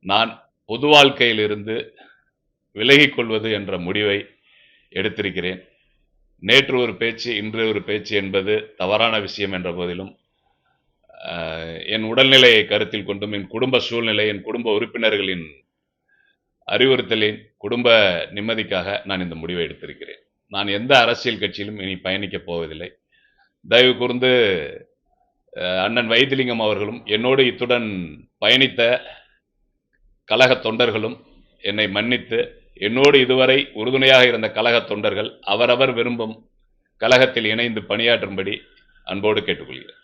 நான் பொது வாழ்க்கையிலிருந்து விலகிக் கொள்வது என்ற முடிவை எடுத்திருக்கிறேன். நேற்று ஒரு பேச்சு, இன்று ஒரு பேச்சு என்பது தவறான விஷயம் என்ற போதிலும், என் உடல்நிலையை கருத்தில் கொண்டும், என் குடும்ப சூழ்நிலை, என் குடும்ப உறுப்பினர்களின் அறிவுறுத்தலின் குடும்ப நிம்மதிக்காக நான் இந்த முடிவை எடுத்திருக்கிறேன். நான் எந்த அரசியல் கட்சியிலும் இனி பயணிக்கப் போவதில்லை. தயவு கூர்ந்து அண்ணன் வைத்திலிங்கம் அவர்களும், என்னோடு இத்துடன் பயணித்த கழக தொண்டர்களும் என்னை மன்னித்து, என்னோடு இதுவரை உறுதுணையாக இருந்த கழக தொண்டர்கள் அவரவர் விரும்பும் கழகத்தில் இணைந்து பணியாற்றும்படி அன்போடு கேட்டுக்கொள்கிறேன்.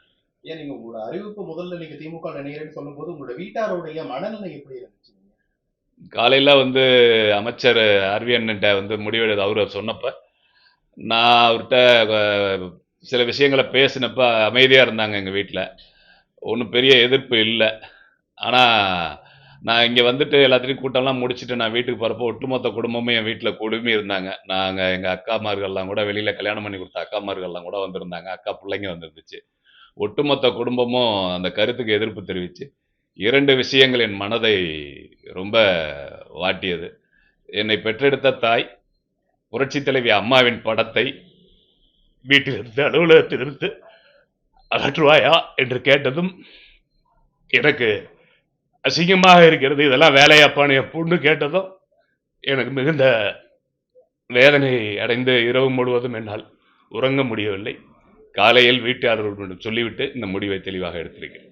ஏன் நீங்க உங்களோட அறிவிப்பு முதல்ல நீங்க திமுக இணைகிறேன்னு சொல்லும்போது உங்களோட வீட்டாருடைய மனநிலை எப்படி இருந்துச்சு? காலையில அமைச்சர் அன்னிட்ட முடிவெடு அவரு சொன்னப்ப, நான் அவர்ட்ட சில விஷயங்கள பேசினப்ப அமைதியா இருந்தாங்க எங்க வீட்ல. ஒண்ணும் பெரிய எதிர்ப்பு இல்ல. ஆனா, நான் இங்க வந்துட்டு எல்லாத்தையும் கூட்டம்லாம் முடிச்சுட்டு நான் வீட்டுக்கு போறப்போ, ஒட்டுமொத்த குடும்பமும் என் வீட்ல குழுமி இருந்தாங்க. எங்க அக்காமார்கள்லாம் கூட வெளியில கல்யாணம் பண்ணி குடுத்த அக்காமார்கள்லாம் கூட வந்திருந்தாங்க. அக்கா புள்ளைங்க வந்திருந்துச்சு. ஒட்டுமொத்த குடும்பமும் அந்த கருத்துக்கு எதிர்ப்பு தெரிவிச்சு, 2 விஷயங்கள் என் மனதை ரொம்ப வாட்டியது. என்னை பெற்றெடுத்த தாய், புரட்சித் தலைவி அம்மாவின் படத்தை வீட்டிலிருந்து, அலுவலகத்திலிருந்து அகற்றுவாயா என்று கேட்டதும், எனக்கு அசிங்கமாக இருக்கிறது. இதெல்லாம் வேலையாப்பான்னு என் பொண்ணு கேட்டதும், எனக்கு மிகுந்த வேதனை அடைந்து இரவு முழுவதும் என்னால் உறங்க முடியவில்லை. காலையில் வீட்டாளர்களிடம் சொல்லிவிட்டு இந்த முடிவை தெளிவாக எடுத்திருக்கிறேன்.